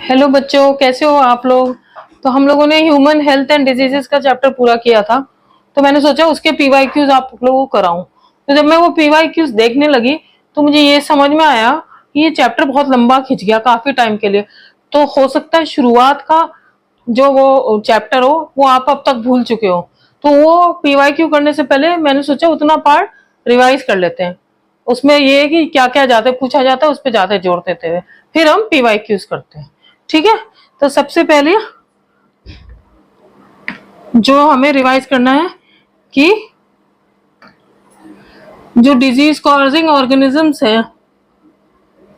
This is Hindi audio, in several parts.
हेलो बच्चों, कैसे हो आप लोग। तो हम लोगों ने ह्यूमन हेल्थ एंड डिजीजेस का चैप्टर पूरा किया था, तो मैंने सोचा उसके पीवाईक्यूज आप लोगों को कराऊं। तो जब मैं वो पीवाईक्यूज देखने लगी तो मुझे ये समझ में आया कि ये चैप्टर बहुत लंबा खिंच गया काफी टाइम के लिए। तो हो सकता है शुरुआत का जो वो चैप्टर हो वो आप अब तक भूल चुके हो। तो वो पीवाईक्यू करने से पहले मैंने सोचा उतना पार्ट रिवाइज कर लेते हैं। उसमें ये है कि क्या क्या ज्यादा पूछा जाता है उस पर ज्यादा जोर देते हुए फिर हम पीवाईक्यूज करते हैं। ठीक है, तो सबसे पहले जो हमें रिवाइज करना है कि जो डिजीज कॉजिंग ऑर्गेनिजम्स हैं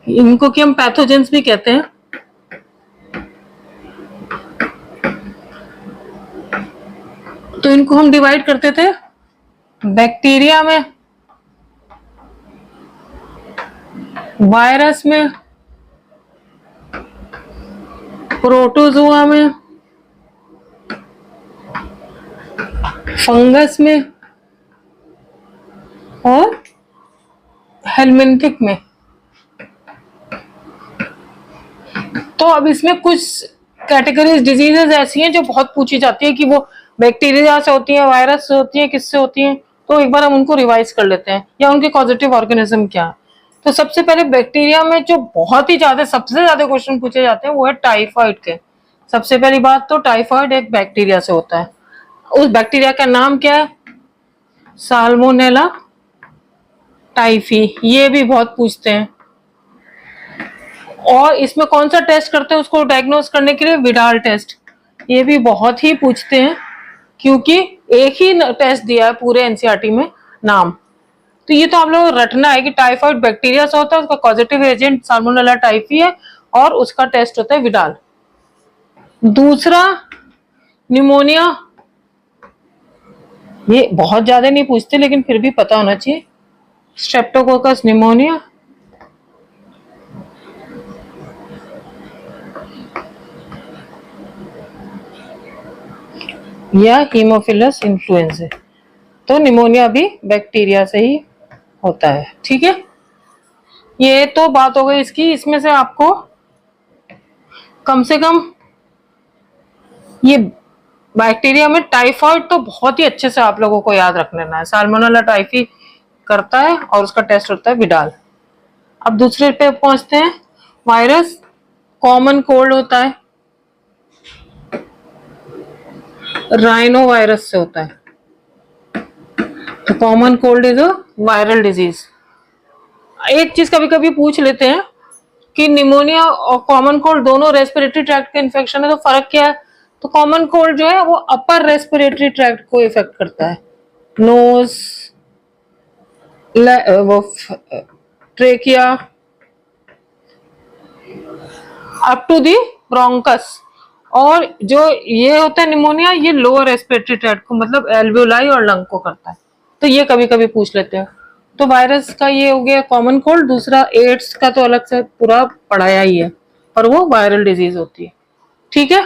इनको कि हम पैथोजेंस भी कहते हैं। तो इनको हम डिवाइड करते थे बैक्टीरिया में, वायरस में, प्रोटोजोआ में, फंगस में और हेलमिंथिक में। तो अब इसमें कुछ कैटेगरीज डिजीजेस ऐसी हैं जो बहुत पूछी जाती है कि वो बैक्टीरिया से होती है, वायरस से होती है, किससे होती है। तो एक बार हम उनको रिवाइज कर लेते हैं या उनके कॉजेटिव ऑर्गेनिज्म क्या है। तो सबसे पहले बैक्टीरिया में जो बहुत ही ज्यादा सबसे ज्यादा क्वेश्चन पूछे जाते हैं वो है टाइफाइड के। सबसे पहली बात तो टाइफाइड एक बैक्टीरिया से होता है। उस बैक्टीरिया का नाम क्या है? Salmonella typhi. ये भी बहुत पूछते हैं। और इसमें कौन सा टेस्ट करते हैं उसको डायग्नोस करने के लिए? Widal test. ये भी बहुत ही पूछते हैं क्योंकि एक ही टेस्ट दिया है पूरे एनसीईआरटी में नाम। तो ये तो आप लोगों को रटना है कि टाइफाइड बैक्टीरिया से होता है, उसका पॉजिटिव एजेंट साल्मोनेला टाइफी है और उसका टेस्ट होता है विडाल। दूसरा निमोनिया, ये बहुत ज्यादा नहीं पूछते लेकिन फिर भी पता होना चाहिए। स्ट्रेप्टोकोकस निमोनिया, या हीमोफिलस इन्फ्लुएंजा। तो निमोनिया भी बैक्टीरिया से ही होता है। ठीक है, ये तो बात हो गई इसकी। इसमें से आपको कम से कम ये बैक्टीरिया में टाइफाइड तो बहुत ही अच्छे से आप लोगों को याद रख लेना है। साल्मोनेला टाइफी करता है और उसका टेस्ट होता है विडाल। अब दूसरे पे पहुंचते हैं। वायरस, कॉमन कोल्ड होता है, राइनो वायरस से होता है। तो common cold is a viral disease. एक चीज कभी कभी पूछ लेते हैं कि निमोनिया और कॉमन कोल्ड दोनों रेस्पिरेटरी ट्रैक्ट के इन्फेक्शन है, तो फर्क क्या है? तो कॉमन कोल्ड जो है वो अपर रेस्पिरेटरी ट्रैक्ट को इफेक्ट करता है, नोज, वो trachea up to the bronchus. और जो ये होता है निमोनिया, ये लोअर रेस्पिरेटरी ट्रैक्ट को मतलब एल्वियोलाई और लंग को करता है। तो ये कभी कभी पूछ लेते हैं। तो वायरस का ये हो गया कॉमन कोल्ड। दूसरा एड्स का तो अलग से पूरा पढ़ाया ही है, पर वो वायरल डिजीज होती है। ठीक है,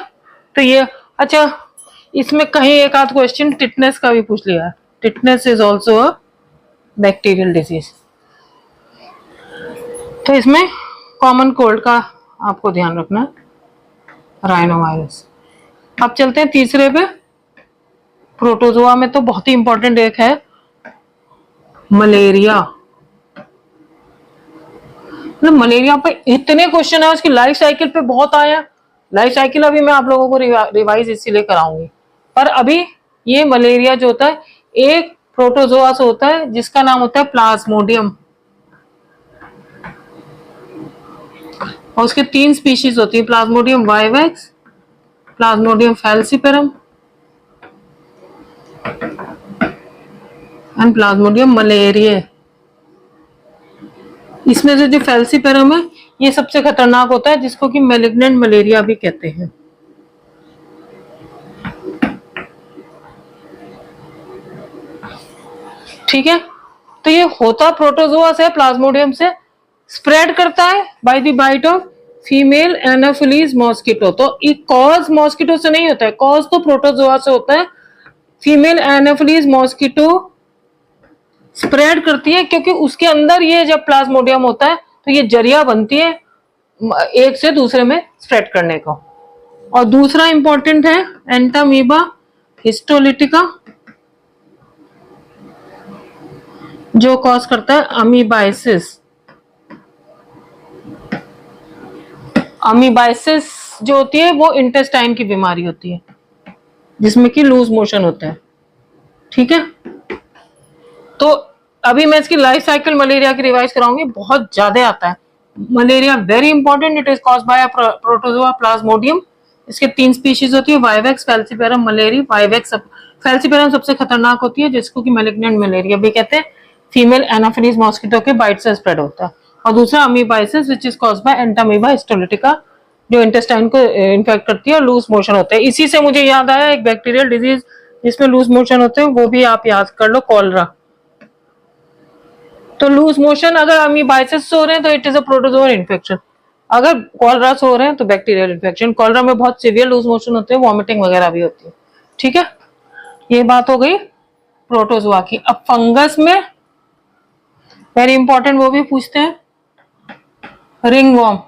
तो ये अच्छा, इसमें कहीं एक आध क्वेश्चन टिटनेस का भी पूछ लिया है। Tetanus is also a bacterial disease. तो इसमें कॉमन कोल्ड का आपको ध्यान रखना है, राइनो वायरस। अब चलते हैं तीसरे पे। प्रोटोजोआ में तो बहुत ही इंपॉर्टेंट एक है मलेरिया। मतलब मलेरिया पे इतने क्वेश्चन है, उसकी लाइफ साइकिल पे बहुत आया। लाइफ साइकिल अभी मैं आप लोगों को रिवाइज इसीलिए कराऊंगी। पर अभी ये मलेरिया जो होता है एक प्रोटोजोआ से होता है जिसका नाम होता है प्लाज्मोडियम। और उसके 3 स्पीशीज होती है, Plasmodium vivax, Plasmodium falciparum and Plasmodium malaria. इसमें से जो फैल्सिपेरम है ये सबसे खतरनाक होता है, जिसको कि मैलिग्नेंट मलेरिया भी कहते हैं। ठीक है, तो ये होता प्रोटोजोआ से, प्लाज्मोडियम से, स्प्रेड करता है by the bite of female anopheles mosquito. तो ये कॉज मॉस्किटो से नहीं होता है, कॉज तो प्रोटोजोआ से होता है। फीमेल एनाफिलीज मॉस्किटो स्प्रेड करती है क्योंकि उसके अंदर ये जब प्लाज्मोडियम होता है तो ये जरिया बनती है एक से दूसरे में स्प्रेड करने को। और दूसरा इंपॉर्टेंट है एंटामीबा हिस्टोलिटिका, जो कॉज करता है अमीबाइसिस। अमीबाइसिस जो होती है वो इंटेस्टाइन की बीमारी होती है, जिसमें कि लूज मोशन होता है। ठीक है, तो अभी मैं इसकी लाइफ साइकिल मलेरिया की रिवाइज कराऊंगी, बहुत ज्यादा आता है malaria, very important. It is cause by protozoa Plasmodium. इसके 3 स्पीशीज होती है, vivax, falciparum, malariae. Vivax falciparum सबसे खतरनाक होती है, जिसको कि मैलिग्नेंट मलेरिया भी कहते हैं। फीमेल एनाफिलीज मॉस्किटो के बाइट से स्प्रेड होता है। और दूसरा amoebiasis which is cause by Entamoeba histolytica, जो इंटेस्टाइन को इन्फेक्ट करती है और लूज मोशन होते हैं। इसी से मुझे याद आया एक बैक्टीरियल डिजीज जिसमें लूज मोशन होते हैं, वो भी आप याद कर लो, कॉलरा। तो लूज मोशन अगर अमीबाइसिस से हो रहे हैं तो it is a protozoal infection, अगर कॉलरा से हो रहे हैं तो बैक्टीरियल इन्फेक्शन। कॉलरा में बहुत सीवियर लूज मोशन होते हैं, वॉमिटिंग वगैरह भी होती है। ठीक है, ये बात हो गई प्रोटोजोआ की। अब फंगस में वेरी इंपॉर्टेंट, वो भी पूछते हैं, रिंग वॉर्म,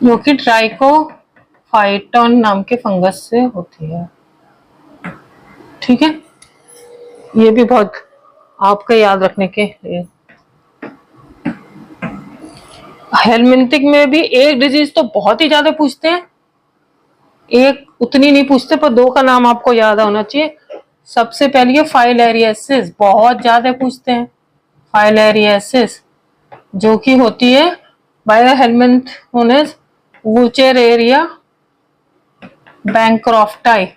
जो कि ट्राइकोफाइटॉन नाम के फंगस से होती है। ठीक है, ये भी बहुत आपका याद रखने के लिए। हेलमिंथिक में भी एक डिजीज तो बहुत ही ज्यादा पूछते हैं, एक उतनी नहीं पूछते, पर 2 का नाम आपको याद होना चाहिए। सबसे पहले ये फाइलेरियासिस, बहुत ज्यादा पूछते हैं। फाइलेरियासिस जो कि होती है बाय हेलमिंथ नोन एज वुचेरेरिया बैंक्रॉफ्टाई,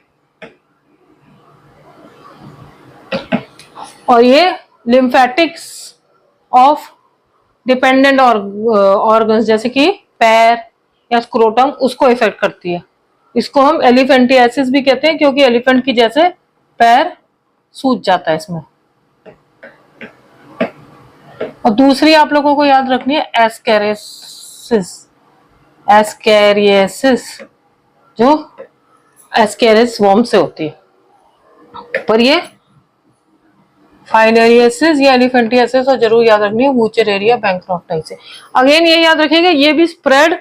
और ये लिम्फेटिक्स ऑफ डिपेंडेंट ऑर्गन्स जैसे कि पैर या स्क्रोटम, उसको इफेक्ट करती है। इसको हम एलिफेंटियासिस भी कहते हैं, क्योंकि एलिफेंट की जैसे पैर सूज जाता है इसमें। और दूसरी आप लोगों को याद रखनी है एस्केरियासिस, एस्केरियासिस जो एस्केरिस वॉर्म से होती है। पर ये फाइलेरियासिस या एलिफेंटियासिस, और जरूर याद रखनी है वुचेरेरिया बैंक्रॉफ्टाई से। अगेन ये याद रखिएगा, ये भी स्प्रेड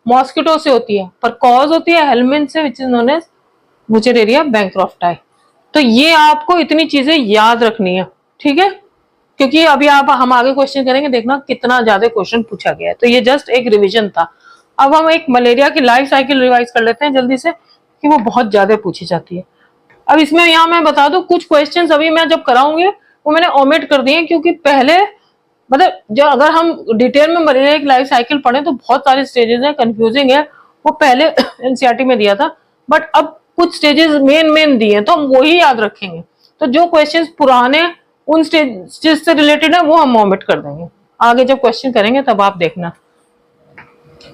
मॉस्किटो से होती है, पर कॉज होती है हेलमिंथ से, विच इज नोन एज वुचेरेरिया बैंक्रॉफ्टाई। तो ये आपको इतनी चीजें याद रखनी है। ठीक है, क्योंकि अभी हम आगे क्वेश्चन करेंगे, देखना कितना ज्यादा क्वेश्चन पूछा गया है। तो ये जस्ट एक रिवीजन था। अब हम एक मलेरिया की लाइफ साइकिल रिवाइज कर लेते हैं जल्दी से, कि वो बहुत ज्यादा पूछी जाती है। अब इसमें यहाँ मैं बता दूं, कुछ क्वेश्चंस अभी मैं जब कराऊंगी वो मैंने ओमिट कर दिए, क्योंकि पहले मतलब जो अगर हम डिटेल में मलेरिया की लाइफ साइकिल पढ़े तो बहुत सारे स्टेजेस हैं, कंफ्यूजिंग है, वो पहले एनसीईआरटी में दिया था। बट अब कुछ स्टेजेस मेन दिए हैं, तो हम वही याद रखेंगे। तो जो क्वेश्चंस पुराने उन स्टेजेस से रिलेटेड है वो हम ओमिट कर देंगे, आगे जब क्वेश्चन करेंगे तब आप देखना।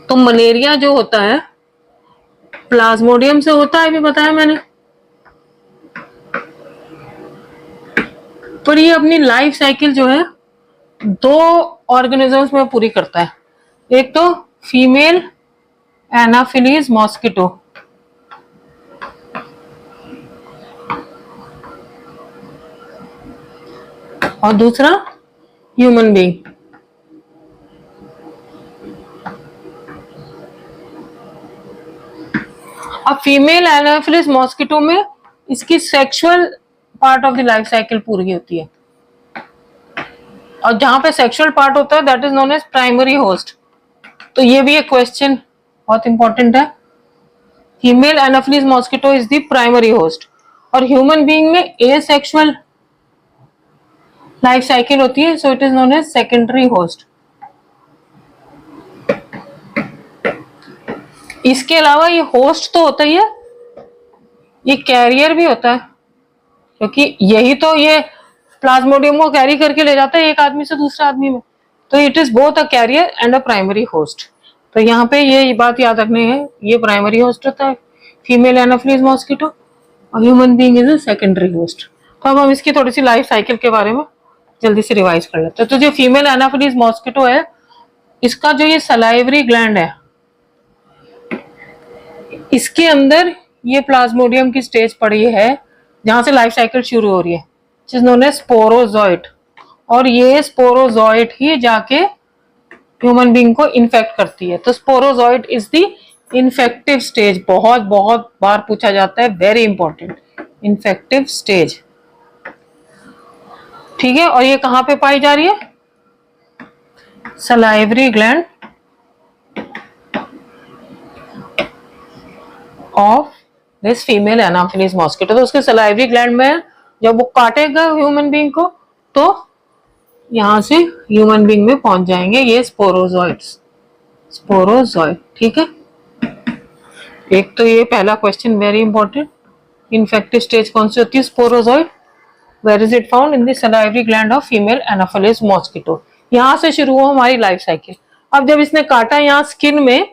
तो मलेरिया जो होता है प्लाज्मोडियम से होता है, भी बताया मैंने। पर ये अपनी लाइफ साइकिल जो है 2 ऑर्गेनिजम्स में पूरी करता है। एक तो फीमेल एनाफिलीज मॉस्किटो, और दूसरा ह्यूमन बीइंग। अब फीमेल एनाफिलीज मॉस्किटो में इसकी sexual part of the life cycle पूरी होती है, और जहां पे सेक्सुअल पार्ट होता है that is known as primary host. तो ये भी एक क्वेश्चन बहुत इंपॉर्टेंट है। Female anopheles mosquito is the primary host, और ह्यूमन बीइंग में एसेक्सुअल लाइफ साइकिल होती है, so it is known as secondary host. इसके अलावा ये होस्ट तो होता ही है, ये कैरियर भी होता है, क्योंकि यही तो ये प्लाज्मोडियम को कैरी करके ले जाता है एक आदमी से दूसरे आदमी में। तो it is both a carrier and a primary host. तो यहाँ पे ये बात याद रखनी है, ये प्राइमरी होस्ट होता है फीमेल एनाफिलीज मॉस्किटो, और human being is a secondary host. तो अब हम इसकी थोड़ी सी लाइफ साइकिल के बारे में जल्दी से रिवाइज कर लेते हैं। तो जो फीमेल एनाफिलीज मॉस्किटो है, इसका जो ये सलाइवरी ग्लैंड है, इसके अंदर ये प्लाज्मोडियम की स्टेज पड़ी है, जहां से लाइफ साइकिल शुरू हो रही है, which is known as sporozoite. और ये स्पोरोजॉइट ही जाके ह्यूमन बीइंग को इन्फेक्ट करती है। तो sporozoite is the infective stage. बहुत बहुत बार पूछा जाता है, वेरी इंपॉर्टेंट, इन्फेक्टिव स्टेज। ठीक है, और ये कहां पे पाई जा रही है? Salivary gland of this female anopheles mosquito. तो उसके सलाइवरी ग्लैंड में जब वो काटेगा ह्यूमन बीइंग को तो यहां से ह्यूमन बीइंग में पहुंच जाएंगे ये स्पोरोजॉइट्स, स्पोरोजॉइट। ठीक है, एक तो ये पहला question very important, infective stage कौन सी होती है? Sporozoite. Where is it found? In the salivary gland of female anopheles mosquito. यहां से शुरू हुआ हमारी लाइफ साइकिल। अब जब इसने काटा यहाँ स्किन में,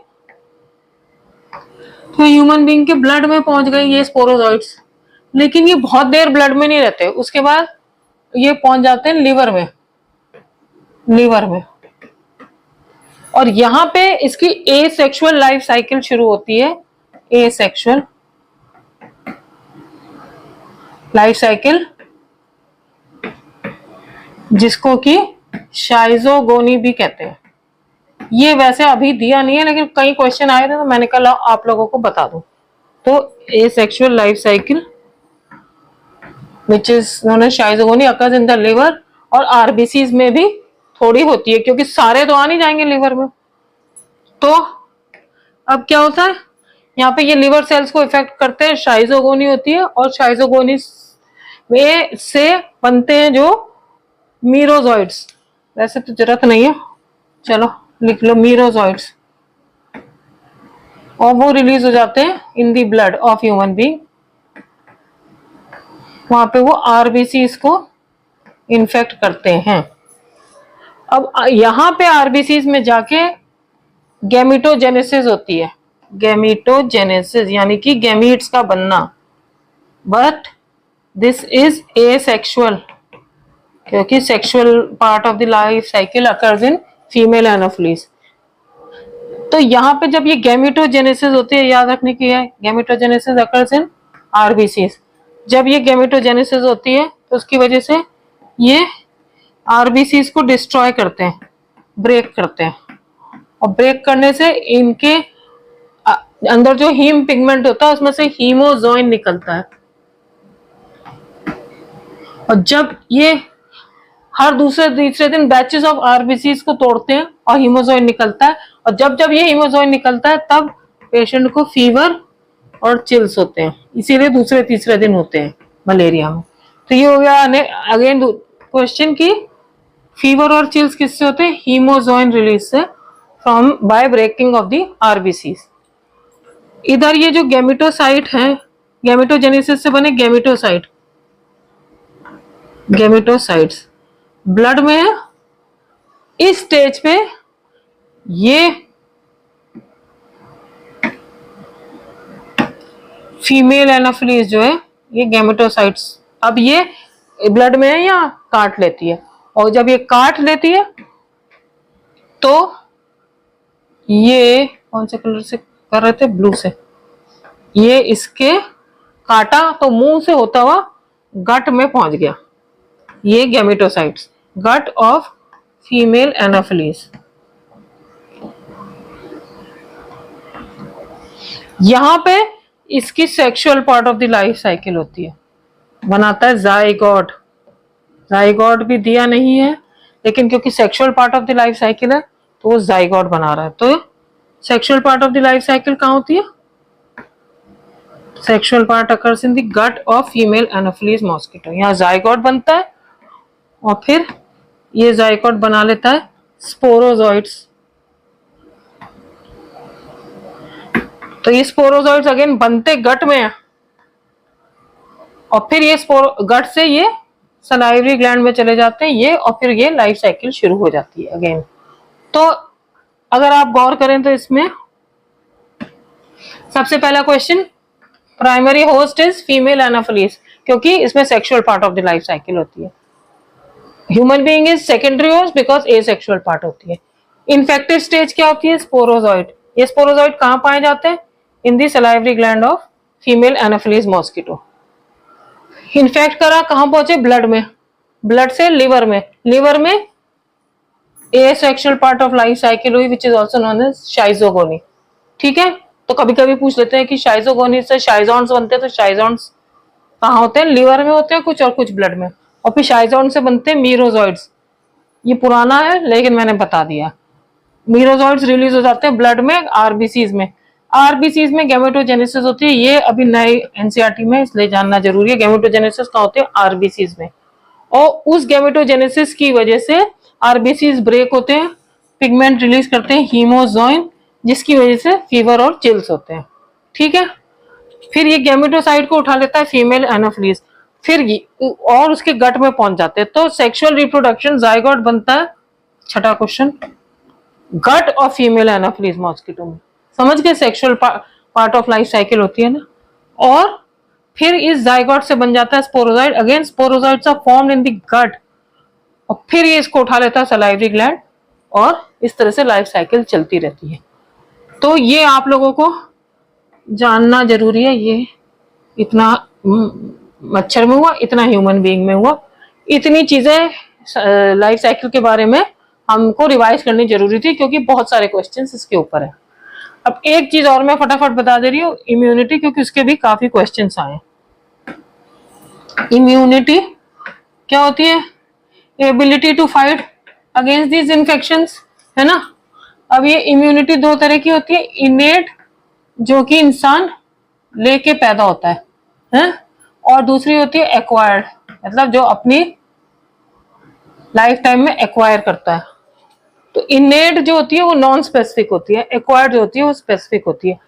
तो ह्यूमन बीइंग के ब्लड में पहुंच गए ये स्पोरोजॉइट्स। लेकिन ये बहुत देर ब्लड में नहीं रहते, उसके बाद ये पहुंच जाते हैं लिवर में, लिवर में। और यहां पे इसकी एसेक्सुअल लाइफ साइकिल शुरू होती है, एसेक्सुअल लाइफ साइकिल, जिसको कि शाइजोगोनी भी कहते हैं। ये वैसे अभी दिया नहीं है, लेकिन कई क्वेश्चन आए थे तो मैंने कहा आप लोगों को बता दूं। तो asexual life cycle which is known as schizogony occurs in the liver, और आरबीसीज में भी थोड़ी होती है, क्योंकि सारे तो आ नहीं जाएंगे लिवर में। तो अब क्या होता है, यहाँ पे ये लिवर सेल्स को इफेक्ट करते हैं, शाइजोगोनी होती है, और शाइजोगोनी में से बनते हैं जो मीरोजॉइड्स। वैसे तो जरूरत नहीं है, चलो लिख लो मीरोजॉइड्स, और वो रिलीज हो जाते हैं in the blood of human being. वहां पे वो आरबीसीज को इन्फेक्ट करते हैं। अब यहां पे आरबीसीज में जाके गैमिटोजेनेसिस होती है, गैमिटोजेनेसिस यानी कि गैमीट्स का बनना। बट दिस इज एसेक्सुअल, क्योंकि sexual part of the life cycle occurs in female Anopheles. तो यहाँ पे जब ये गैमिटोजेनेसिस होती है, याद रखने की है, गैमिटोजेनेसिस अकर्स इन आरबीसीज। जब ये गैमिटोजेनेसिस होती है तो उसकी वजह से ये आरबीसीज को डिस्ट्रॉय करते हैं, ब्रेक करते हैं, और ब्रेक करने से इनके अंदर जो हीम पिगमेंट होता है उसमें से हीमोजोइन निकलता है। और जब ये हर दूसरे तीसरे दिन बैचेस ऑफ आरबीसीज को तोड़ते हैं और हीमोजोइन निकलता है, और जब जब ये हीमोजोइन निकलता है तब पेशेंट को फीवर और चिल्स होते हैं, इसीलिए दूसरे तीसरे दिन होते हैं मलेरिया में। तो ये हो गया अगेन क्वेश्चन की फीवर और चिल्स किससे होते हैं? हीमोजोइन रिलीज से, from by breaking of the RBCs. इधर ये जो गैमेटोसाइट है, गैमेटोजेनेसिस से बने गैमेटोसाइट, गैमेटोसाइट्स ब्लड में है। इस स्टेज पे ये फीमेल एनाफिलीज जो है, ये गैमेटोसाइट्स अब ये ब्लड में है या काट लेती है, और जब ये काट लेती है तो ये कौन से कलर से कर रहे थे? ब्लू से। ये इसके काटा तो मुंह से होता हुआ गट में पहुंच गया, ये gametocytes, gut of female anopheles. यहां पे इसकी sexual part of the life cycle होती है, बनाता है जाइगोट। जाइगोट भी दिया नहीं है, लेकिन क्योंकि sexual part of the life cycle है तो वो जाइगोट बना रहा है। तो sexual part of the life cycle कहाँ होती है? Sexual part occurs in the gut of female anopheles mosquito. यहाँ जाइगोट बनता है और फिर ये जाइगोट बना लेता है स्पोरोजॉइट्स। तो ये स्पोरोजॉइट्स अगेन बनते गट में है, और फिर ये गट से ये सलाइवरी ग्लैंड में चले जाते हैं ये, और फिर ये लाइफ साइकिल शुरू हो जाती है अगेन। तो अगर आप गौर करें तो इसमें सबसे पहला question, primary host is female Anopheles, क्योंकि इसमें sexual part of the life cycle होती है। Human being is secondary host because asexual part होती है। इन्फेक्टिव स्टेज क्या होती है? स्पोरोजॉइट। ये स्पोरोजॉइट कहां पाए जाते हैं? In the salivary gland of female anopheles mosquito. Infect करा, कहां पहुंचे? ब्लड में। ब्लड से लिवर में, लिवर में asexual part of life cycle हुई which is also known as schizogony. ठीक है, तो कभी कभी पूछ लेते हैं कि शाइजोगोनी से शाइजोन्स बनते हैं, तो शाइजोन्स कहाँ होते हैं? लिवर में होते हैं कुछ और कुछ ब्लड में। और फिर शाइजोन से बनते हैं मीरोजॉइड्स। ये पुराना है लेकिन मैंने बता दिया। मीरोजॉइड्स रिलीज हो जाते हैं ब्लड में, आरबीसीज में। आरबीसीज में गैमेटोजेनेसिस होती है, ये अभी नए एनसीईआरटी में इसलिए जानना जरूरी है। गैमेटोजेनेसिस कहाँ होते हैं? आरबीसीज में। और उस गैमेटोजेनेसिस की वजह से आरबीसीज ब्रेक होते हैं, पिगमेंट रिलीज करते हैं हीमोजोइन, जिसकी वजह से फीवर और चिल्स होते हैं। ठीक है, फिर ये गैमेटोसाइट को उठा लेता है फीमेल एनाफिलीज, फिर और उसके गट में पहुंच जाते हैं। तो सेक्सुअल रिप्रोडक्शन जाइगोट बनता है। छठा question, gut of female anopheles mosquito में। समझ गए? Sexual part of life cycle होती है ना। और फिर इस जाइगोट से बन जाता है sporozoite. Again sporozoites are formed in the gut, और फिर ये इसको उठा लेता है सलाइवरी ग्लैंड, और इस तरह से लाइफ साइकिल चलती रहती है। तो ये आप लोगों को जानना जरूरी है। ये इतना मच्छर में हुआ, इतना ह्यूमन बीइंग में हुआ, इतनी चीजें लाइफ साइकिल के बारे में हमको रिवाइज करनी जरूरी थी, क्योंकि बहुत सारे क्वेश्चंस इसके ऊपर है। अब एक चीज और मैं फटाफट बता दे रही हूँ, इम्यूनिटी, क्योंकि उसके भी काफी क्वेश्चंस आए। इम्यूनिटी क्या होती है? Ability to fight against these infections, है ना। अब ये इम्यूनिटी दो तरह की होती है, इनेट जो कि इंसान लेके पैदा होता है, और दूसरी होती है एक्वायर्ड, मतलब जो अपनी लाइफ टाइम में एक्वायर करता है। तो इनेट जो होती है वो नॉन स्पेसिफिक होती है, एक्वायर्ड जो होती है वो स्पेसिफिक होती है।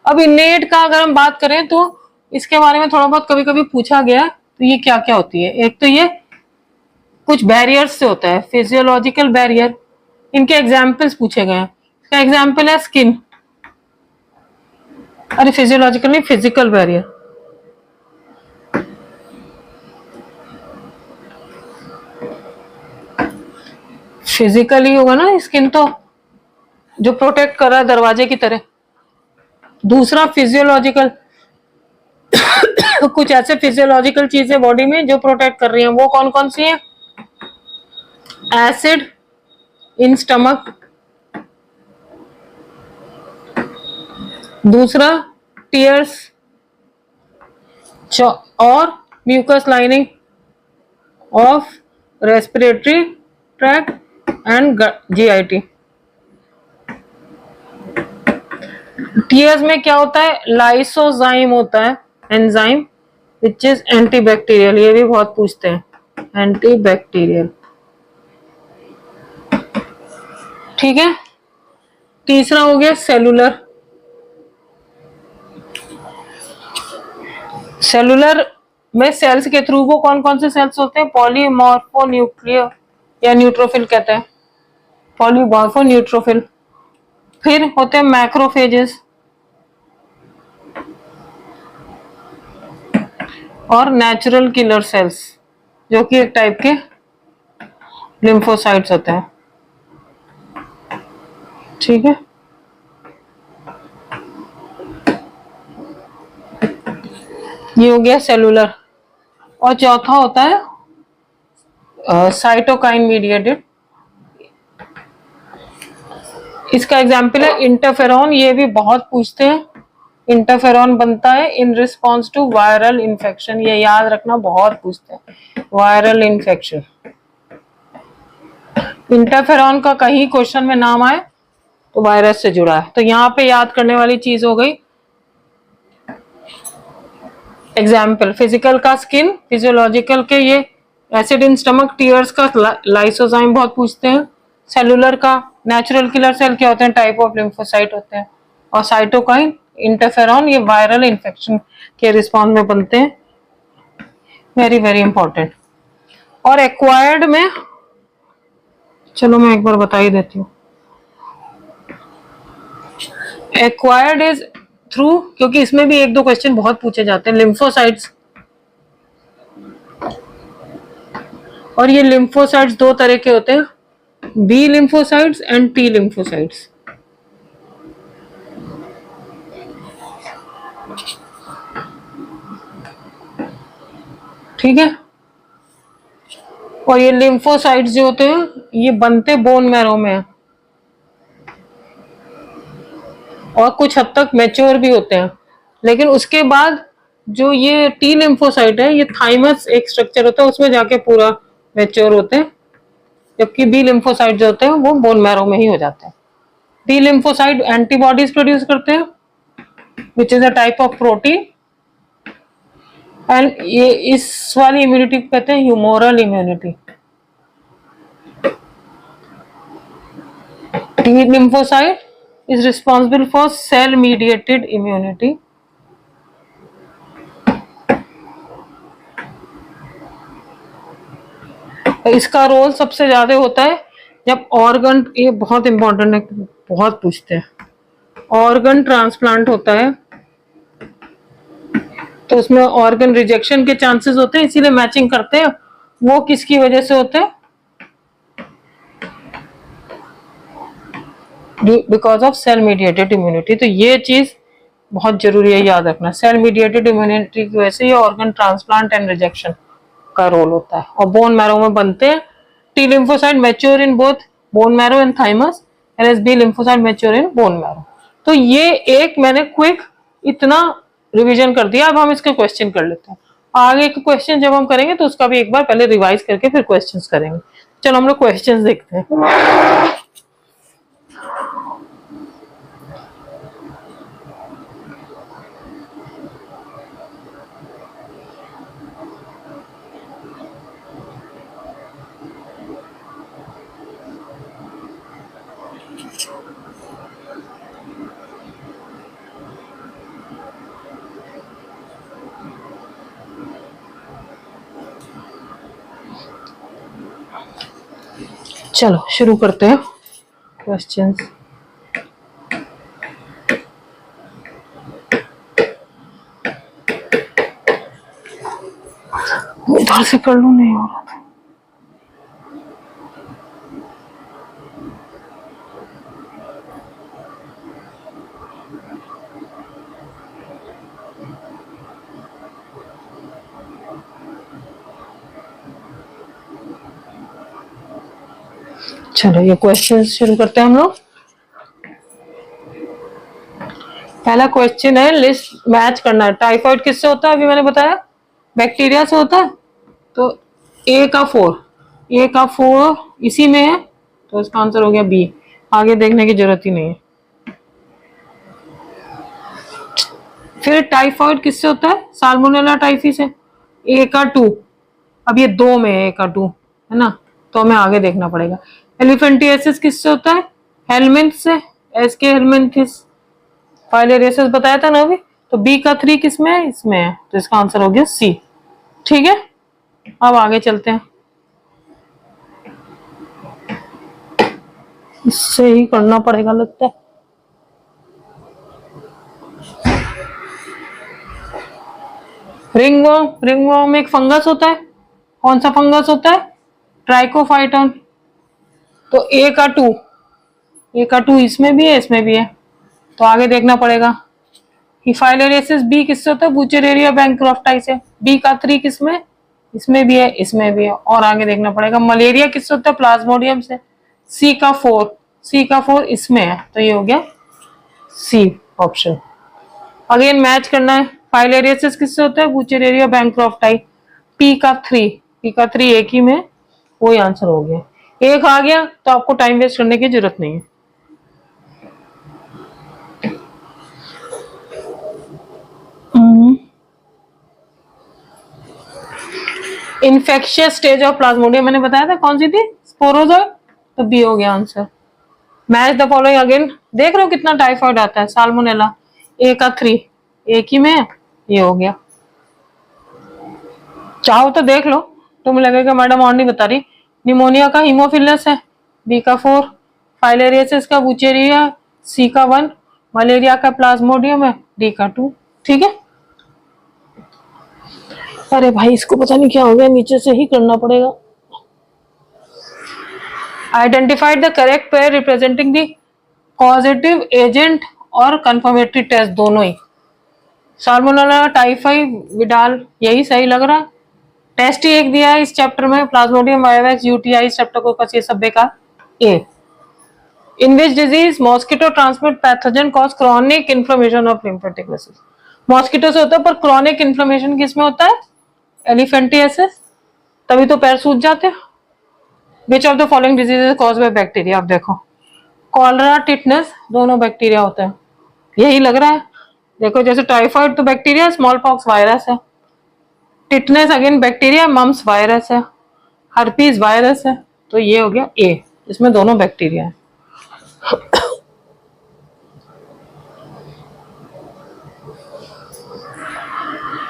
अब इनेट का अगर हम बात करें तो इसके बारे में थोड़ा बहुत कभी कभी पूछा गया, तो ये क्या क्या होती है? एक तो ये कुछ बैरियर्स से होता है, फिजियोलॉजिकल बैरियर, इनके एग्जाम्पल्स पूछे गए हैं। इसका एग्जाम्पल है स्किन, अरे फिजियोलॉजिकल नहीं, फिजिकल बैरियर। फिजिकली होगा ना स्किन, तो जो प्रोटेक्ट कर रहा है दरवाजे की तरह। दूसरा फिजियोलॉजिकल, कुछ ऐसे फिजियोलॉजिकल चीजें बॉडी में जो प्रोटेक्ट कर रही हैं, वो कौन कौन सी हैं? एसिड इन स्टमक, दूसरा टीयर्स, और mucus lining of respiratory tract and GIT. Tears में क्या होता है? लाइसोजाइम होता है, एंजाइम विच इज एंटीबैक्टीरियल, ये भी बहुत पूछते हैं, एंटीबैक्टीरियल। ठीक है, तीसरा हो गया सेलुलर। सेलुलर में सेल्स के थ्रू वो कौन कौन से सेल्स होते हैं? पॉलीमॉर्फोन्यूक्लियर या न्यूट्रोफिल कहते हैं, पॉलीमॉर्फोन्यूट्रोफिल। फिर होते हैं मैक्रोफेजेस और नेचुरल किलर सेल्स, जो कि एक टाइप के लिम्फोसाइट्स होते हैं। ठीक है, ये हो गया सेलुलर। और चौथा होता है साइटोकाइन मीडिएटेड। इसका एग्जाम्पल है इंटरफेरॉन, ये भी बहुत पूछते हैं। इंटरफेरॉन बनता है in response to viral infection, ये याद रखना, बहुत पूछते हैं, वायरल इन्फेक्शन। इंटरफेरॉन का कहीं क्वेश्चन में नाम आए तो वायरस से जुड़ा है, तो यहाँ पे याद करने वाली चीज हो गई। एग्जाम्पल फिजिकल का स्किन, फिजियोलॉजिकल के ये एसिड इन स्टमक, टीयर्स का लाइसोजाइम बहुत पूछते हैं, सेलुलर का नेचुरल किलर सेल क्या होते हैं? टाइप ऑफ लिम्फोसाइट होते हैं, और साइटोकाइन, इंटरफेरॉन ये वायरल इन्फेक्शन के रिस्पॉन्स में बनते हैं। Very very important. और एक्वायर्ड में चलो मैं एक बार बता ही देती हूँ। एक्वायर्ड इज थ्रू, क्योंकि इसमें भी एक दो क्वेश्चन बहुत पूछे जाते हैं, लिम्फोसाइट्स। और ये लिम्फोसाइट्स दो तरह के होते हैं, B lymphocytes and T lymphocytes. ठीक है, और ये लिम्फोसाइट्स जो होते हैं ये बनते बोन मैरो में हैं और कुछ हद तक मैच्योर भी होते हैं, लेकिन उसके बाद जो ये टी लिम्फोसाइट है ये थाइमस एक स्ट्रक्चर होता है उसमें जाके पूरा मैच्योर होते हैं, जबकि बी लिम्फोसाइट जो होते हैं वो बोन मैरो में ही हो जाते हैं। बी लिम्फोसाइट एंटीबॉडीज प्रोड्यूस करते हैं which is a type of protein, and ये इस वाली इम्यूनिटी को कहते हैं humoral immunity. T lymphocyte is responsible for cell mediated immunity. इसका रोल सबसे ज्यादा होता है जब ऑर्गन, ये बहुत इंपॉर्टेंट है, बहुत पूछते हैं, ऑर्गन ट्रांसप्लांट होता है तो उसमें ऑर्गन रिजेक्शन के चांसेस होते हैं, इसीलिए मैचिंग करते हैं। वो किसकी वजह से होते हैं? Because of cell mediated immunity. तो ये चीज बहुत जरूरी है याद रखना, सेल मीडिएटेड इम्यूनिटी की वजह से ये ऑर्गन ट्रांसप्लांट एंड रिजेक्शन का रोल होता है। और बोन मैरो में बनते हैं T lymphocyte mature in both bone marrow and thymus, and B lymphocyte mature in bone marrow. तो ये एक मैंने क्विक इतना रिवीजन कर दिया। अब हम इसके क्वेश्चन कर लेते हैं। आगे के क्वेश्चन जब हम करेंगे तो उसका भी एक बार पहले रिवाइज करके फिर क्वेश्चंस करेंगे। चलो हम लोग क्वेश्चंस देखते हैं। चलो शुरू करते हैं क्वेश्चंस। इधर से कर लूं, नहीं हो रहा था। चलो ये क्वेश्चन शुरू करते हैं हम लोग। पहला क्वेश्चन है लिस्ट मैच करना है। टाइफाइड किससे होता है? अभी मैंने बताया बैक्टीरिया से होता है। तो ए का 4 इसी में है, तो इसका आंसर हो गया बी। आगे देखने की जरूरत ही नहीं है। फिर टाइफाइड किससे होता है? साल्मोनेला टाइफी से। ए का 2, अब ये 2 में है, ए का 2 है ना, तो हमें आगे देखना पड़ेगा। एलिफेंटियासिस किससे होता है? हेलमिंथ से, एस के हेलमिंथिस। फाइलेरियासिस बताया था ना अभी। तो बी का 3 किसमें है? इसमें है, तो इसका आंसर हो गया सी। ठीक है, अब आगे चलते हैं। इससे ही करना पड़ेगा लगता है। रिंगवर्म एक फंगस होता है। कौन सा फंगस होता है? ट्राइकोफाइटन। तो ए का 2 इसमें भी है, इसमें भी है, तो आगे देखना पड़ेगा। फाइलेरियासिस बी किससे होता है? बुचेरेरिया बैंक्रॉफ्टाई से। बी का 3 किसमें? इसमें भी है, इसमें भी है, और आगे देखना पड़ेगा। मलेरिया किससे होता है? प्लाज्मोडियम से। सी का 4 इसमें है, तो ये हो गया सी ऑप्शन। अगेन मैच करना है। फाइलेरियासिस किससे होता है? बुचेरेरिया बैंक्रॉफ्टाई। पी का 3 एक ही में, वही आंसर हो गया। एक आ गया तो आपको टाइम वेस्ट करने की जरूरत नहीं है। इन्फेक्शियस स्टेज ऑफ प्लाज्मोडियम मैंने बताया था कौन सी थी? स्पोरोजोइड, तो बी हो गया answer. Match the following again. देख रहे हो कितना टाइफाइड आता है? साल्मोनेला ए का 3 एक ही में, ये हो गया। चाहो तो देख लो, तुम्हें लगेगा मैडम और नहीं बता रही। निमोनिया का हीमोफिलस है, बी का 4। फाइलेरियासिस का बुचेरिया, सी का 1। मलेरिया का प्लाज्मोडियम है, डी का 2। ठीक है। अरे भाई इसको पता नहीं क्या हो गया, नीचे से ही करना पड़ेगा। Identified the correct pair representing the positive agent और कंफर्मेटरी टेस्ट, दोनों ही। साल्मोनेला टाइफाई विडाल, यही सही लग रहा है। टेस्ट ही एक दिया है इस चैप्टर में, प्लाज्मोडियम वायरस यूटीआई स्ट्रेप्टोकोकस, ये सब बेकार। A, in which disease mosquito transmit pathogen cause chronic inflammation of lymphatic vessels. Mosquito से होता है, पर क्रॉनिक इन्फ्लेमेशन किस में होता है? एलिफेंटियासिस, तभी तो पैर सूज जाते हैं। विच of the following disease cause by bacteria? आप देखो, कॉलरा, टिटनेस, दोनों बैक्टीरिया होते हैं, यही लग रहा है। देखो जैसे टाइफाइड तो बैक्टीरिया, स्मॉल पॉक्स वायरस है, tetanus again bacteria, mumps virus है, हर्पीज वायरस है, तो ये हो गया ए, इसमें दोनों बैक्टीरिया है।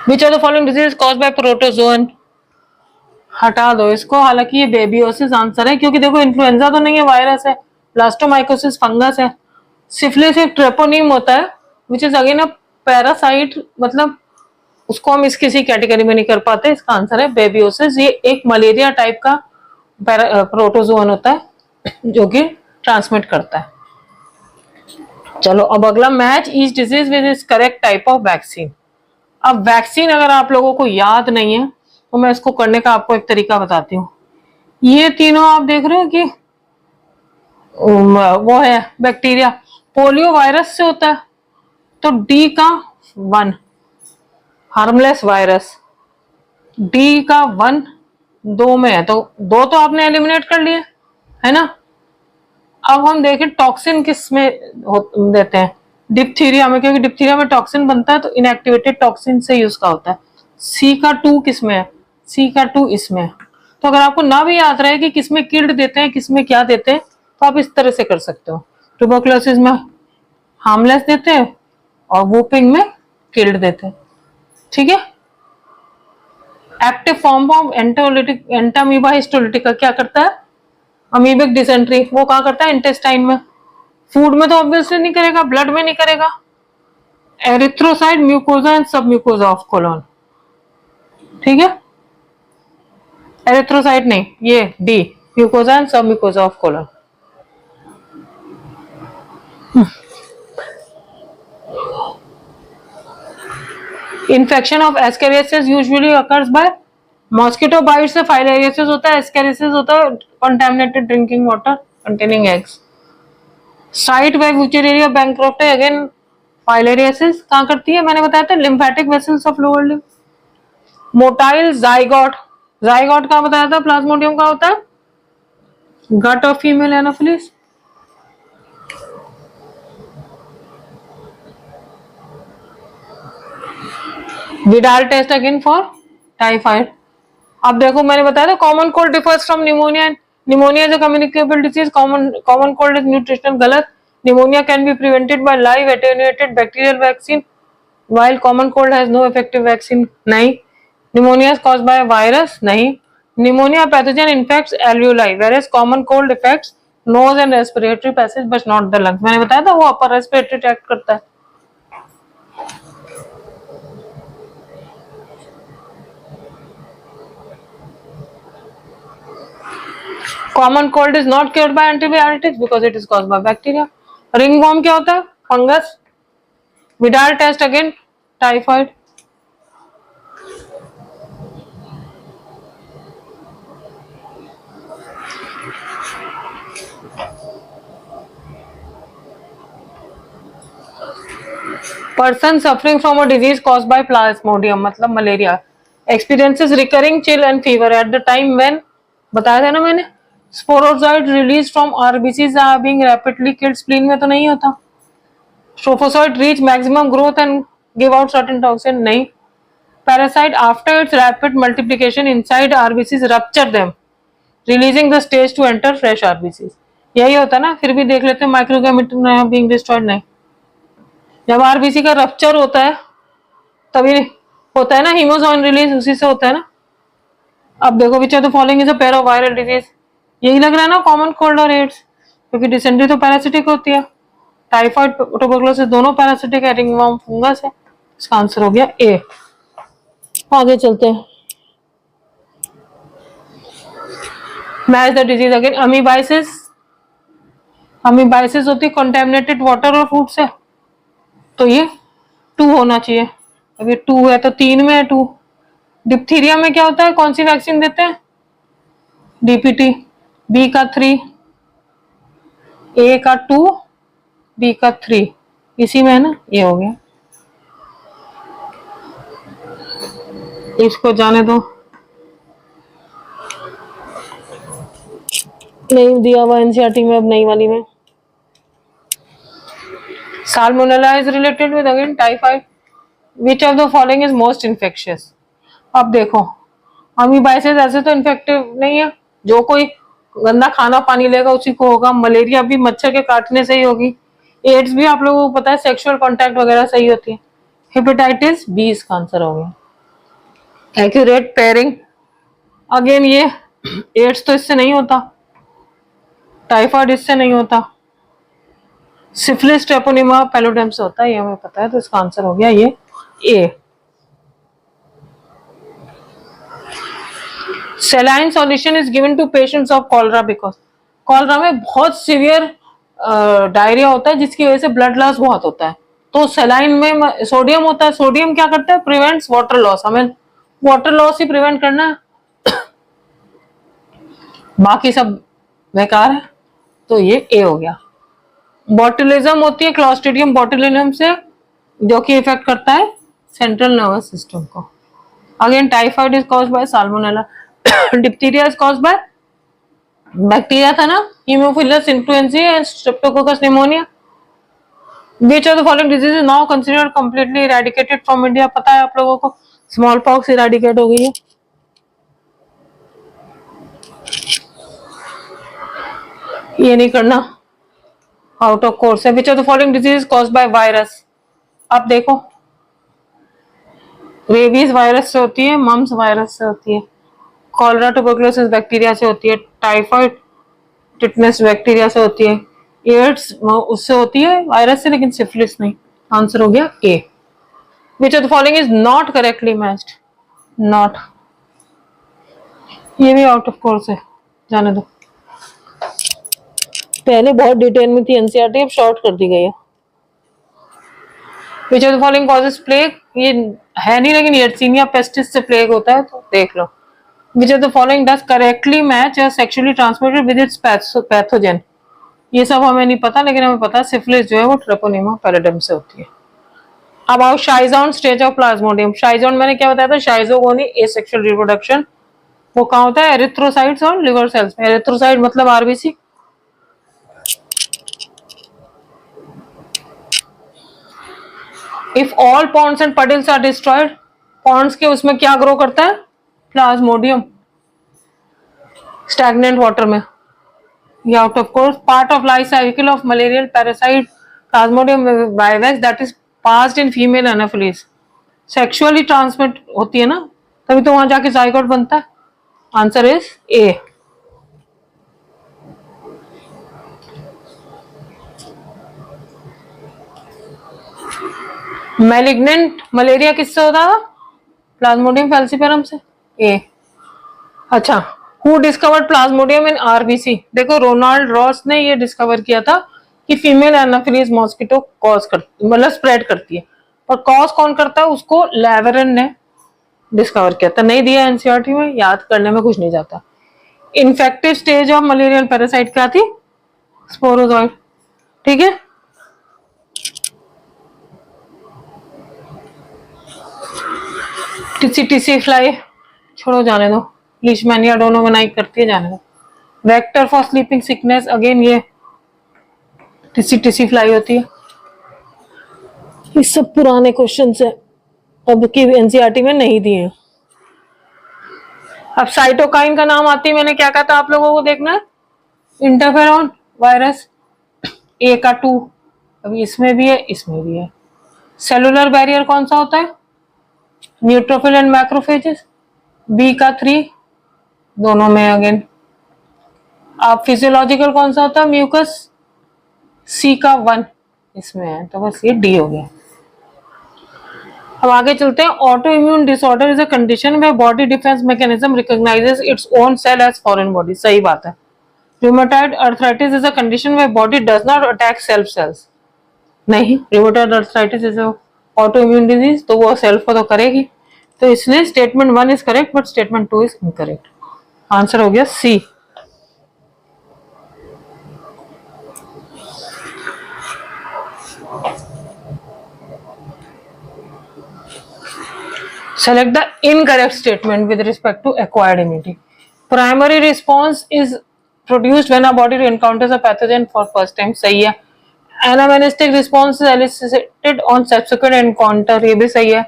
विच of the following disease cause by protozoan? हटा दो इसको, हालांकि ये बेबियोसिस आंसर है, क्योंकि देखो इन्फ्लुएंजा तो नहीं है, वायरस है, ब्लास्टोमाइकोसिस फंगस है, सिफिलिस एक ट्रेपोनीम होता है which is again a parasite, मतलब उसको हम इस किसी कैटेगरी में नहीं कर पाते, इसका आंसर है बेबियोसिस। ये एक मलेरिया टाइप का प्रोटोजोन होता है जो कि ट्रांसमिट करता है। चलो अब अगला, match each disease with is correct type of vaccine. अब वैक्सीन अगर आप लोगों को याद नहीं है तो मैं इसको करने का आपको एक तरीका बताती हूँ। ये तीनों आप देख रहे हो कि वो है बैक्टीरिया, पोलियो वायरस से होता है, तो डी का 1 हार्मलेस वायरस, डी का 1 2 में है, तो 2 तो आपने एलिमिनेट कर लिए है ना। अब हम देखें टॉक्सिन किस में देते हैं, डिप्थीरिया में, क्योंकि डिप्थीरिया में टॉक्सिन बनता है तो इनएक्टिवेटेड टॉक्सिन से यूज का होता है। सी का 2 किस में है? सी का 2 इसमें है। तो अगर आपको ना भी याद रहे कि किसमें किल्ड देते हैं, किसमें क्या देते हैं, तो आप इस तरह से कर सकते हो। ट्यूबरकुलोसिस में हार्मलेस देते हैं और वूपिंग में किल्ड देते हैं, ठीक है। Active form of entolytic Entamoeba histolytica क्या करता है? अमीबिक डिसेंट्री, वो कहाँ करता है? इंटेस्टाइन में। फूड में तो ऑब्वियसली नहीं करेगा, ब्लड में नहीं करेगा। Erythrocyte, mucosa and sub mucosa of colon, ठीक है। एरिथ्रोसाइट नहीं, ये D, mucosa and sub mucosa of colon. Infection of ascariasis usually occurs by mosquito bite से फाइलेरियासिस होता है, एस्केरियासिस होता है contaminated drinking water containing eggs. Site by Wuchereria bancrofti again filariasis कहां करती है? मैंने बताया था lymphatic vessels of lower limb. Motile zygote, zygote का बताया था, प्लाज्मोडियम का होता है गट of female anopheles. Widal test again for typhoid. अब देखो मैंने बताया था common cold differs from pneumonia, pneumonia is a communicable disease, common cold is nutritional, गलत। Pneumonia can be prevented by live attenuated bacterial vaccine while common cold has no effective vaccine, नहीं। pneumonia is caused by a virus, नहीं। pneumonia pathogen infects alveoli whereas common cold affects nose and respiratory passage but not the lungs। मैंने बताया था वो upper respiratory tract करता है। common cold is not cured by antibiotics because it is caused by bacteria। ringworm क्या होता है? Fungus. Widal test again typhoid. Person suffering from a disease caused by plasmodium मतलब malaria experiences recurring chill and fever at the time when, बताया था ना मैंने, sporozoite release from RBCs are being rapidly killed. Spleen में तो नहीं होता। Trophozoite reach maximum growth and give out certain toxin, नहीं। Parasite after its rapid multiplication inside RBCs rupture them releasing the stage to enter fresh RBCs, यही होता है ना। फिर भी देख लेते हैं माइक्रोगैमेटम बीइंग डिस्ट्रॉयड, नहीं। जब आरबीसी का रप्चर होता है तभी होता है ना हीमोसाइन रिलीज, उसी से होता है ना। अब देखो विच of the following is a pair of viral disease, यही लग रहा है ना कॉमन कोल्ड और एड्स, क्योंकि डिसेंट्री तो पैरासिटिक होती है, टाइफाइड ट्यूबरकुलोसिस दोनों पैरासिटिक है, रिंगवर्म फंगस है। इसका आंसर हो गया ए। आगे चलते हैं। Match the disease again. Amoebiasis, amoebiasis होती है कंटेमिनेटेड वाटर और फूड से, तो ये 2 होना चाहिए। अब ये 2 है तो 3 में है 2, डिप्थीरिया में क्या होता है, कौन सी वैक्सीन देते हैं, डीपीटी, बी का 3, ए का 2, बी का 3, इसी में है ना, ये हो गया, इसको जाने दो, नहीं दिया हुआ एनसीईआरटी में, अब नई वाली में। Salmonella is related with again typhoid, which of the following is most infectious. अब देखो अमीबाइसिस ऐसे तो इन्फेक्टिव नहीं है, जो कोई गंदा खाना पानी लेगा उसी को होगा, मलेरिया भी मच्छर के काटने से ही होगी, एड्स भी आप लोगों को पता है सेक्सुअल कांटेक्ट वगैरह से ही होती है, हेपेटाइटिस बी इसका आंसर हो गया। एक्यूरेट पेयरिंग, अगेन ये एड्स तो इससे नहीं होता, टाइफाइड इससे नहीं होता, सिफिलिस ट्रेपोनिमा पैलोडम से होता है, ये हमें पता है, तो इसका आंसर हो गया ये A. Saline solution is given to patients of cholera because cholera में बहुत सीवियर डायरिया होता है जिसकी वजह से ब्लड लॉस बहुत होता है, तो सेलाइन में सोडियम होता है, सोडियम क्या करता है, प्रिवेंट्स वाटर लॉस, हमें वाटर लॉस ही प्रिवेंट करना है, बाकी सब बेकार है, तो ये ए हो गया। बॉटुलिज्म होती है क्लॉस्ट्रिडियम बॉटुलिनम से, जो कि इफेक्ट करता है सेंट्रल नर्वस सिस्टम को। Again typhoid is caused by salmonella, diphtheria is caused by bacteria था ना, Haemophilus influenza and Streptococcus pneumonia. Which of the following disease is now considered completely eradicated from India? पता है आप लोगों को, स्मॉल पॉक्स इरेडिकेट हो गई है, ये नहीं करना, आउट ऑफ कोर्स है। Which of the following disease is caused by virus? आप देखो रेबीज वायरस से होती है, मम्स वायरस से होती है, कॉलरा ट्यूबरकुलोसिस बैक्टीरिया से होती है, टाइफाइड टिटनेस बैक्टीरिया से होती है, एड्स उससे होती है वायरस से, लेकिन सिफिलिस नहीं। आंसर हो गया A. Which of the following is not correctly matched, not, ये भी आउट ऑफ कोर्स है, जाने दो, पहले बहुत डिटेल में थी एनसीईआरटी, अब शॉर्ट कर दी गई है। विच of the following causes plague, ये है नहीं लेकिन यर्सीनिया पेस्टिस से प्लेग होता है, तो देख लो। Which of the following does correctly match sexually transmitted with its pathogen, ये सब हमें नहीं पता, लेकिन हमें पता है सिफिलिस जो है वो ट्रेपोनिमा पैलोडम से होती है। अबाउट शाइजोन स्टेज ऑफ प्लाज्मोडियम, शाइजोन मैंने क्या बताया था, शाइजोगोनी एसेक्सुअल रिप्रोडक्शन, वो कहाँ होता है, एरिथ्रोसाइट्स और लिवर सेल्स में। एरिथ्रोसाइट मतलब RBC, if all ponds and puddles are destroyed, ponds के उसमें क्या ग्रो करता है, प्लाज्मोडियम, स्टैग्नेंट वाटर में, ये out of course. Part of life cycle of malarial parasite Plasmodium vivax that is passed in female Anopheles, sexually transmit होती है ना, तभी तो वहां जाके जाइगोट बनता है। Answer is a. Malignant malaria किससे होता है, प्लाज्मोडियम फैल्सिपेरम से, ए। अच्छा, who discovered Plasmodium in RBC, देखो रोनाल्ड रॉस ने ये डिस्कवर किया था कि फीमेल एनाफिलीज मॉस्किटो कॉज करती, मतलब स्प्रेड करती है, और कॉज कौन करता है, उसको लेवरन ने डिस्कवर किया था। नहीं दिया एनसीईआरटी में, याद करने में कुछ नहीं जाता। Infective stage of malarial parasite क्या थी, स्पोरोजोइड, ठीक है। टिसी फ्लाई छोड़ो, जाने दो, लीशमैनिया डोनोवेनाई करती है, जाने दो। Vector for sleeping sickness, again ये टिसी फ्लाई होती है। ये सब पुराने क्वेश्चन है, अब की एनसीईआरटी में नहीं दिए। अब साइटोकाइन का नाम आती है, मैंने क्या कहा था आप लोगों को देखना है, इंटरफेरॉन वायरस, ए का 2, अभी इसमें भी है इसमें भी है। सेलुलर बैरियर कौन सा होता है, न्यूट्रोफिल एंड मैक्रोफेजेस, बी का 3, दोनों में अगेन। आप फिजियोलॉजिकल कौन सा होता है, म्यूकस, सी का 1 इसमें है, तो बस ये डी हो गया। अब आगे चलते हैं। Auto immune disorder is a condition में body defence mechanism recognises its own cell as foreign body, सही बात है। Rheumatoid arthritis is a condition में body does not attack self cells, नहीं, rheumatoid arthritis is auto immune disease, तो वो सेल्फ को तो करेगी, तो इसलिए statement 1 is correct but statement 2 is incorrect. Answer हो गया सी। Select the incorrect statement with respect to acquired immunity. Primary response is produced when a body encounters a pathogen for first time. सही है। Anamnestic response is elicited on subsequent encounter. ये भी सही है।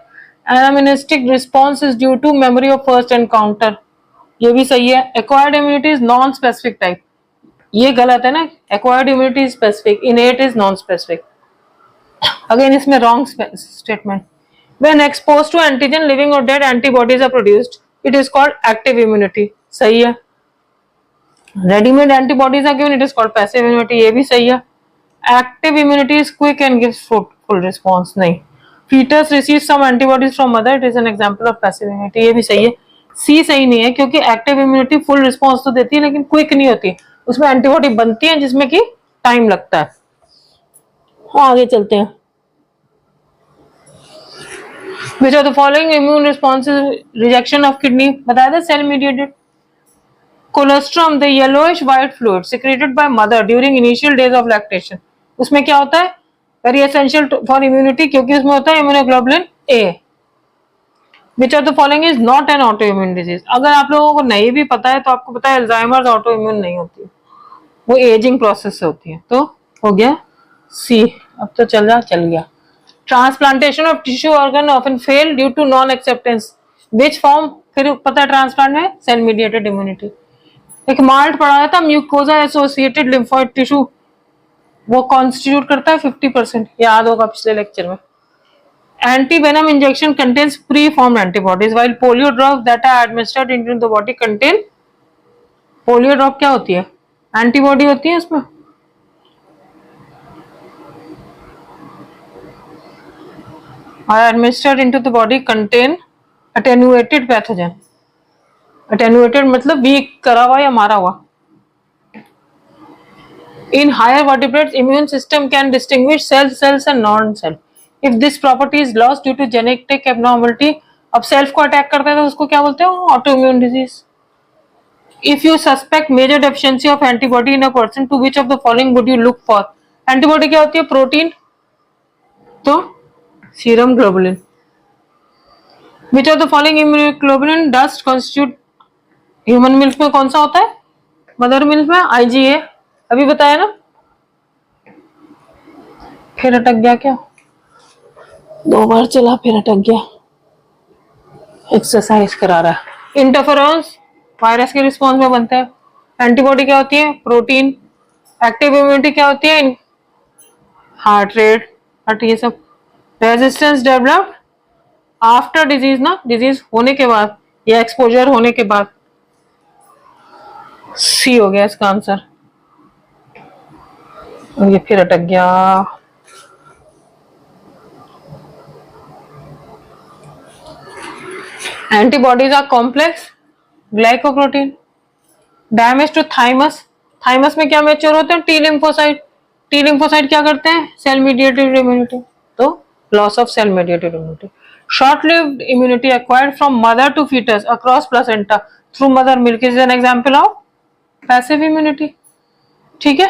Anamnestic response is due to memory of first encounter. ये भी सही है। Acquired immunity is non-specific type. ये गलत है ना। Acquired immunity is specific. Innate is non-specific. Again इसमें wrong statement. When exposed to antigen, living or dead antibodies are produced. It is called active immunity. सही है। Ready-made antibodies are given. It is called passive immunity. ये भी सही है। Active immunity is quick and gives full response. नहीं। Fetus receives some antibodies from mother. It is an example of passive immunity. ये भी सही है। C सही नहीं है क्योंकि active immunity full response तो देती है लेकिन quick नहीं होती। उसमें एंटीबॉडी बनती है जिसमें कि टाइम लगता है। आगे चलते हैं। Which of the following immune responses rejection of kidney? बताया था cell mediated. Colostrum, the yellowish white fluid secreted by mother during initial days of lactation. उसमें क्या होता है? Very essential for immunity क्योंकि उसमें होता है immunoglobulin A. Which of the following is not an autoimmune disease? अगर आप लोगों को नहीं भी पता है तो आपको पता है Alzheimer's autoimmune नहीं होती है, वो एजिंग प्रोसेस से होती है। तो हो गया C। अब तो चल गया। Transplantation of tissue organ often fail due to non acceptance. Which form? फिर पता है ट्रांसप्लांट में सेल मीडिएटेड इम्यूनिटी। एक माल्ट पढ़ाया था म्यूकोजा एसोसिएटेड लिम्फोइड टिश्यू, वो कॉन्स्टिट्यूट करता है 50%, याद होगा पिछले लेक्चर में। Antivenom injection contains pre formed antibodies while polio drop that are administered into the body contain. Polio drop क्या होती है? एंटीबॉडी होती है उसमें। are administered into the body contain attenuated pathogen. Attenuated मतलब weak करा हुआ या मारा हुआ। In higher vertebrates, immune system can distinguish cells and non-cell. If this property is lost due to genetic abnormality, अब सेल्फ को अटैक करते हैं तो उसको क्या बोलते हैं? Autoimmune disease. If you suspect major deficiency of antibody in a person, to which of the following would you look for? Antibody क्या होती है? प्रोटीन, तो serum globulin. Which of the following immunoglobulin does constitute human milk में? कौन सा होता है? मदर मिल्क में IgA, अभी बताया ना। फिर अटक गया क्या? 2 बार चला फिर अटक गया। एक्सरसाइज करा रहा है। इंटरफेरोन्स वायरस के रिस्पॉन्स में बनता है। एंटीबॉडी क्या होती है? प्रोटीन। एक्टिव इम्यूनिटी क्या होती है? हार्ट रेट, ये सब। रेजिस्टेंस डेवलप्ड आफ्टर डिजीज ना, डिजीज होने के बाद या एक्सपोजर होने के बाद। सी हो गया इसका आंसर। ये फिर अटक गया। Antibodies are complex glycoprotein. Damage to thymus, thymus में क्या मैच्योर होते हैं? T lymphocyte. टी लिम्फोसाइट क्या करते हैं? सेल मीडिएटेड इम्यूनिटी, तो loss of cell mediated immunity. Short-lived immunity acquired from mother to fetus across placenta through mother milk is an example of passive immunity. ठीक है।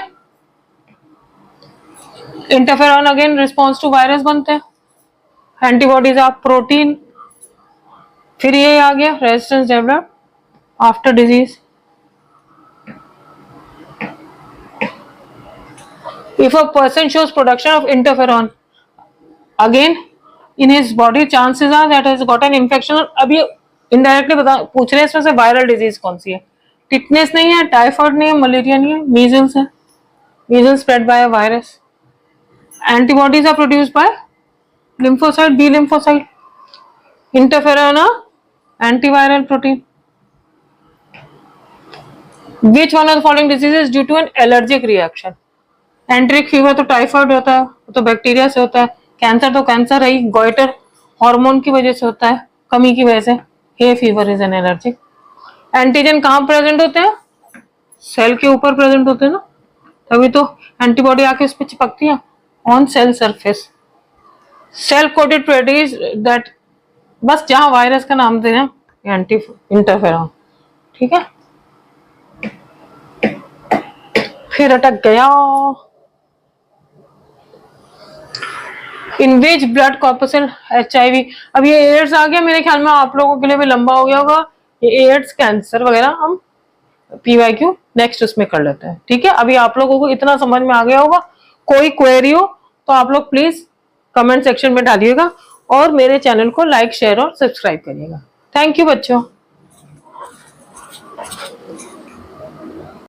Interferon again response to virus बनते हैं। एंटीबॉडीज आप प्रोटीन। फिर ये आ गया resistance develop after disease. If a person shows production of interferon again in his body, chances are that has got an infection. अभी इनडायरेक्टली पूछ रहे हैं इसमें से वायरल डिजीज कौन सी है? टिटनेस नहीं है, टाइफाइड नहीं है, मलेरिया नहीं है, मीजल्स है। Measles spread by virus. Antibodies are produced by lymphocyte, B lymphocyte. Interferon antiviral protein. Which one of the following diseases due to an allergic reaction? एंट्रिक fever तो टाइफाइड होता है, तो बैक्टीरिया से होता है। कैंसर तो कैंसर है, गोइटर हार्मोन की वजह से होता है, कमी की वजह से। Hay fever is an allergic. Antigen कहाँ प्रेजेंट होते हैं? सेल के ऊपर प्रेजेंट होते हैं ना, तभी तो एंटीबॉडी आके उस पर चिपकती है on cell surface. Cell coded protein that बस जहां वायरस का नाम देना एंटी इंटरफेरॉन, ठीक है। फिर अटक गया। इन विच ब्लड कॉर्पसल HIV, अब ये एड्स आ गया, मेरे ख्याल में आप लोगों के लिए भी लंबा हो गया होगा ये एड्स कैंसर वगैरह, हम PYQ नेक्स्ट उसमें कर लेते हैं, ठीक है। अभी आप लोगों को इतना समझ में आ गया होगा। कोई क्वेरी हो तो आप लोग प्लीज कमेंट सेक्शन में डालिएगा और मेरे चैनल को लाइक शेयर और सब्सक्राइब करिएगा। थैंक यू बच्चों।